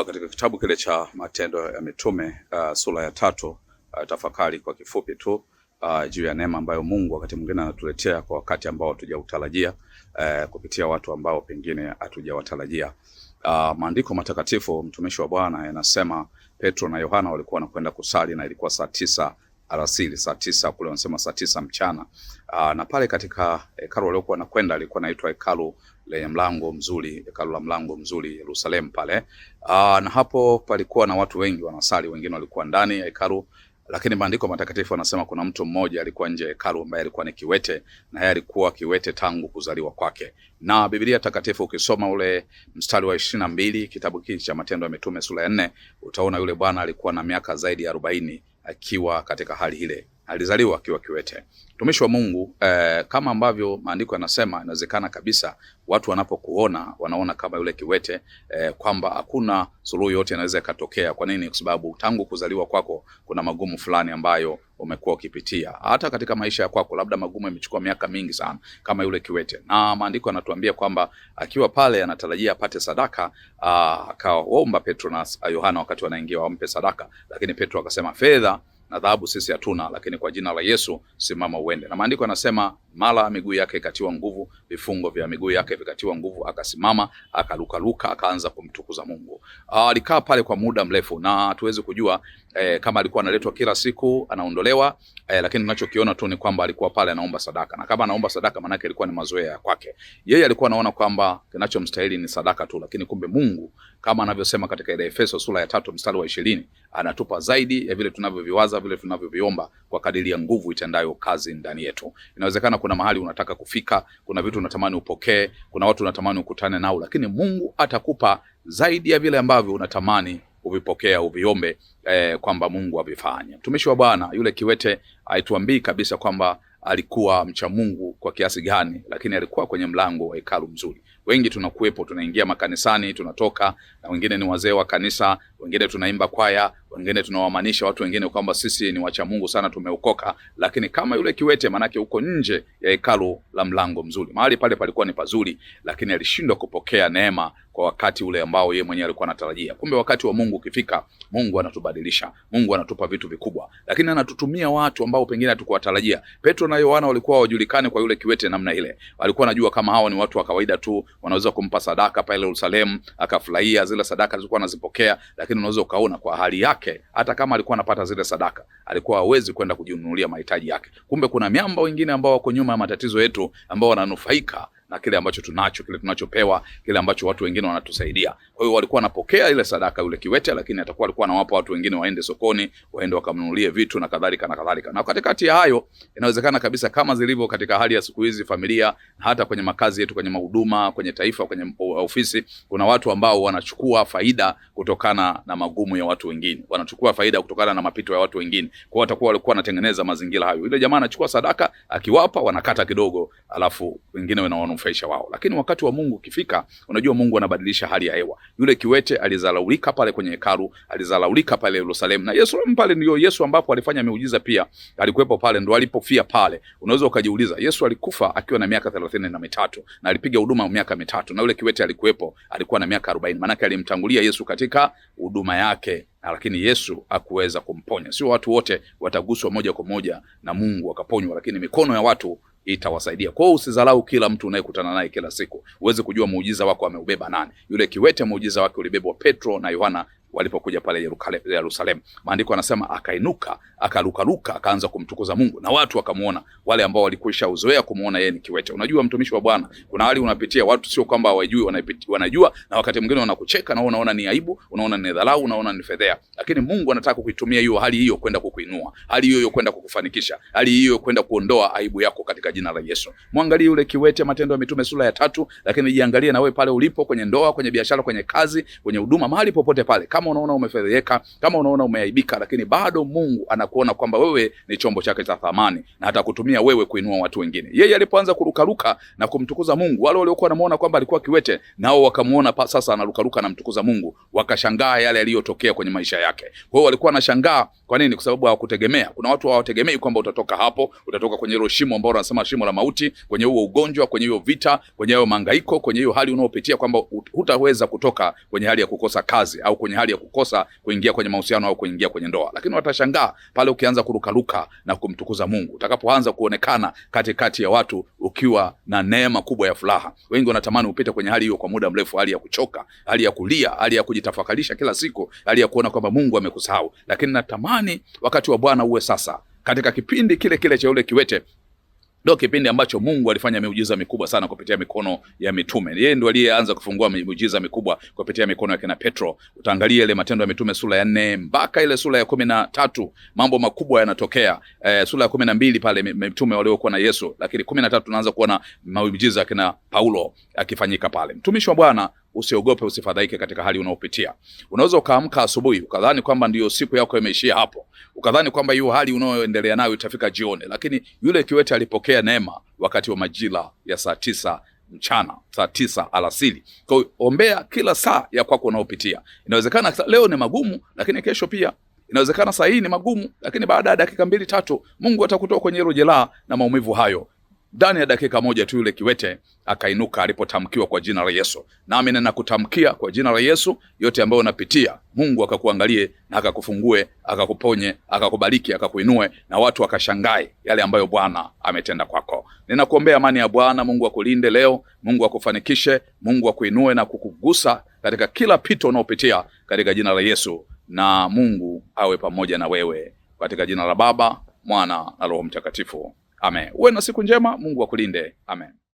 Katika kitabu kile cha Matendo ya Mitume sura ya 3, tafakari kwa kifupi tu juu ya neema ambayo Mungu wakati mwingine anatuletea kwa wakati ambao hatujautarajia, kupitia watu ambao pengine hatujawatarajia. Maandiko matakatifu, mtumishi wa Bwana, yanasema Petro na Yohana walikuwa wanakwenda kusali na ilikuwa saa 9 alasiri, saa 9 kule wanasema saa 9 mchana. Na pale katika hekalu waliokuwa wanakwenda ilikuwa inaitwa hekalu lenye mlango mzuri, hekalu la mlango mzuri Yerusalemu pale. Na hapo palikuwa na watu wengi wanasali, wengine walikuwa ndani ya hekalu, lakini maandiko matakatifu yanasema kuna mtu mmoja alikuwa nje ya hekalu ambaye alikuwa ni kiwete, na yeye alikuwa kiwete tangu kuzaliwa kwake. Na Biblia takatifu ukisoma ule mstari wa 22 kitabu hiki cha Matendo ya Mitume sura ya 4, utaona yule bwana alikuwa na miaka zaidi ya 40 akiwa katika hali ile. Alizaliwa akiwa kiwete. Mtumishi wa Mungu, kama ambavyo maandiko yanasema, inawezekana kabisa watu wanapokuona wanaona kama yule kiwete, kwamba hakuna suluhu yote inaweza ikatokea. Kwa nini? Kwa sababu tangu kuzaliwa kwako kuna magumu fulani ambayo umekuwa ukipitia. Hata katika maisha ya kwako labda magumu yamechukua miaka mingi sana kama yule kiwete. Na maandiko yanatuambia kwamba akiwa pale anatarajia apate sadaka, akaomba Petro na Yohana wakati wanaingia wampe sadaka, lakini Petro akasema, fedha na dhahabu sisi hatuna, lakini kwa jina la Yesu simama uende. Na maandiko yanasema mara miguu yake ikatiwa nguvu, vifungo vya miguu yake vikatiwa nguvu, akasimama, akarukaruka, akaanza kumtukuza Mungu. Alikaa pale kwa muda mrefu, na tuwezi kujua kama alikuwa analetwa kila siku anaondolewa, lakini tunachokiona tu ni kwamba alikuwa pale anaomba sadaka. Na kama anaomba sadaka, maana yake ilikuwa ni mazoea kwake. Yeye alikuwa anaona kwamba kinachomstahili ni sadaka tu, lakini kumbe Mungu kama anavyosema katika ile Efeso sura ya 3 mstari wa 20, anatupa zaidi ya vile tunavyoviwaza, vile tunavyoviomba, kwa kadiri ya nguvu itendayo kazi ndani yetu. Inawezekana kuna mahali unataka kufika, kuna vitu unatamani upokee, kuna watu unatamani ukutane nao, lakini Mungu atakupa zaidi ya vile ambavyo unatamani uvipokea, uviombe, kwamba Mungu avifanye. Mtumishi wa Bwana yule kiwete aituambii kabisa kwamba alikuwa mcha Mungu kwa kiasi gani, lakini alikuwa kwenye mlango wa hekalu mzuri. Wengi tunakuepo, tunaingia makanisani, tunatoka, na wengine ni wazee wa kanisa, wengine tunaimba kwaya, wengine tunawamanisha watu wengine kwamba sisi ni wacha Mungu sana, tumeokoka, lakini kama yule kiwete, manake uko nje ya hekalu la mlango mzuri. Mahali pale palikuwa ni pazuri, lakini alishindwa kupokea neema kwa wakati ule ambao yeye mwenyewe alikuwa anatarajia. Kumbe wakati wa Mungu ukifika, Mungu anatubadilisha, Mungu anatupa vitu vikubwa, lakini anatutumia watu ambao pengine hatukuwatarajia. Petro na Yohana walikuwa wajulikane kwa yule kiwete namna ile. Walikuwa wanajua kama hawa ni watu wa kawaida tu, wanaweza kumpa sadaka pale Yerusalemu, akafurahia zile sadaka zilikuwa anazipokea, lakini unaweza ukaona kwa hali yake, hata kama alikuwa anapata zile sadaka, alikuwa hawezi kwenda kujinunulia mahitaji yake. Kumbe kuna miamba wengine ambao wako nyuma ya matatizo yetu, ambao wananufaika na kile ambacho tunacho, kile tunachopewa, kile ambacho watu wengine wanatusaidia. Kwa hiyo walikuwa wanapokea ile sadaka yule kiwete, lakini atakuwa alikuwa anawapa watu wengine waende sokoni, waende wakamnunulie vitu na kadhalika na kadhalika. Na katikati ya hayo, inawezekana kabisa kama zilivyo katika hali ya siku hizi, familia na hata kwenye makazi yetu, kwenye mahuduma, kwenye taifa, kwenye ofisi, kuna watu ambao wanachukua faida kutokana na magumu ya watu wengine, wanachukua faida kutokana na mapito ya watu wengine. Kwa hiyo watakuwa walikuwa wanatengeneza mazingira hayo. Yule jamaa anachukua sadaka, akiwapa wanakata kidogo, alafu wengine wanawanufaisha wao. Lakini wakati wa Mungu ukifika, unajua Mungu anabadilisha hali ya hewa. Yule kiwete alizalaulika pale kwenye hekalu, alizalaulika pale Yerusalemu, na Yesu pale ndio Yesu ambapo alifanya miujiza pia, alikuwepo pale, ndo alipofia pale. Unaweza ukajiuliza, Yesu alikufa akiwa na miaka 33 na alipiga huduma miaka 3, na yule kiwete alikuwepo, alikuwa na miaka 40. Maana yake alimtangulia Yesu katika huduma yake, lakini Yesu hakuweza kumponya. Sio watu wote wataguswa moja kwa moja na Mungu wakaponywa, lakini mikono ya watu itawasaidia. Kwa hiyo usidharau kila mtu unayekutana naye kila siku. Uweze kujua muujiza wako ameubeba nani. Yule kiwete muujiza wake ulibebwa Petro na Yohana walipokuja pale Yerusalemu. Maandiko yanasema akainuka, akarukaruka, akaanza kumtukuza Mungu, na watu wakamuona, wale ambao walikwisha uzoea kumuona yeye ni kiwete. Unajua mtumishi wa Bwana, kuna hali unapitia, watu sio kwamba hawajui, wanajua, na wakati mwingine wanakucheka na unaona ni aibu, unaona ni dharau, unaona ni fedhea, lakini Mungu anataka kuitumia hiyo hali hiyo kwenda kukuinua, hali hiyo kwenda kukufanikisha, hali hiyo kwenda kuondoa aibu yako katika jina la Yesu. Muangalie yule kiwete, Matendo ya Mitume sura ya 3, lakini jiangalie na wewe pale ulipo, kwenye ndoa, kwenye biashara, kwenye kazi, kwenye huduma, mahali popote pale. Kama unaona umefedheka, kama unaona umeaibika, lakini bado Mungu anakuona kwamba wewe ni chombo chake cha thamani, na atakutumia wewe kuinua watu wengine. Yeye alipoanza kurukaruka na kumtukuza Mungu, wale waliokuwa wanamuona kwamba alikuwa kiwete, nao wakamuona sasa anarukaruka na mtukuza Mungu. wakashangaa yale yaliyotokea kwenye maisha yake. Kwa hiyo walikuwa wanashangaa. Kwa nini? Kwa sababu hawakutegemea. Kuna watu hawategemei kwamba utatoka hapo, utatoka kwenye hilo shimo ambalo wanasema shimo la mauti, kwenye huo ugonjwa, kwenye hiyo vita, kwenye hiyo mahangaiko, kwenye hiyo hali unayopitia, kwamba hutaweza kutoka kwenye hali ya kukosa kazi au kwenye hali ya kukosa kuingia kwenye mahusiano au kuingia kwenye ndoa. Lakini watashangaa pale ukianza kurukaruka na kumtukuza Mungu, utakapoanza kuonekana katikati ya watu ukiwa na neema kubwa ya furaha. Wengi wanatamani upite kwenye hali hiyo kwa muda mrefu, hali ya kuchoka, hali ya kulia, hali ya kujitafakarisha kila siku, hali ya kuona kwamba Mungu amekusahau. Lakini natamani wakati wa Bwana uwe sasa. Katika kipindi kile kile cha yule kiwete, ndio kipindi ambacho Mungu alifanya miujiza mikubwa sana kupitia mikono ya mitume. Yeye ndiye aliyeanza kufungua miujiza mikubwa kupitia mikono ya kina Petro. Utaangalia ile Matendo ya Mitume sura ya 4 mpaka ile sura ya 13, mambo makubwa yanatokea. Sura ya 12 pale mitume waliokuwa na Yesu, lakini 13 tunaanza kuona miujiza ya kina Paulo akifanyika pale. Mtumishi wa Bwana, usiogope, usifadhaike katika hali unayopitia. Unaweza ukaamka asubuhi ukadhani kwamba ndio siku yako imeishia hapo, ukadhani kwamba hiyo hali unayoendelea nayo itafika jioni, lakini yule kiwete alipokea neema wakati wa majira ya saa 9 mchana, saa 9 alasiri. Kwa hiyo ombea kila saa ya kwako unayopitia. Inawezekana leo ni magumu, lakini kesho pia inawezekana saa hii ni magumu, lakini baada ya dakika 2-3 Mungu atakutoa kwenye hilo jeraha na maumivu hayo. Ndani ya dakika moja tu yule kiwete akainuka alipotamkiwa kwa jina la Yesu. Nami ninakutamkia kwa jina la Yesu, yote ambayo unapitia, Mungu akakuangalie na akakufungue, akakuponye, akakubariki, akakuinue, na watu wakashangae yale ambayo Bwana ametenda kwako. Ninakuombea amani ya Bwana. Mungu akulinde leo, Mungu akufanikishe, Mungu akuinue na kukugusa katika kila pito unaopitia katika jina la Yesu, na Mungu awe pamoja na wewe katika jina la Baba, Mwana na Roho Mtakatifu. Amen. Uwe na siku njema. Mungu akulinde. Amen.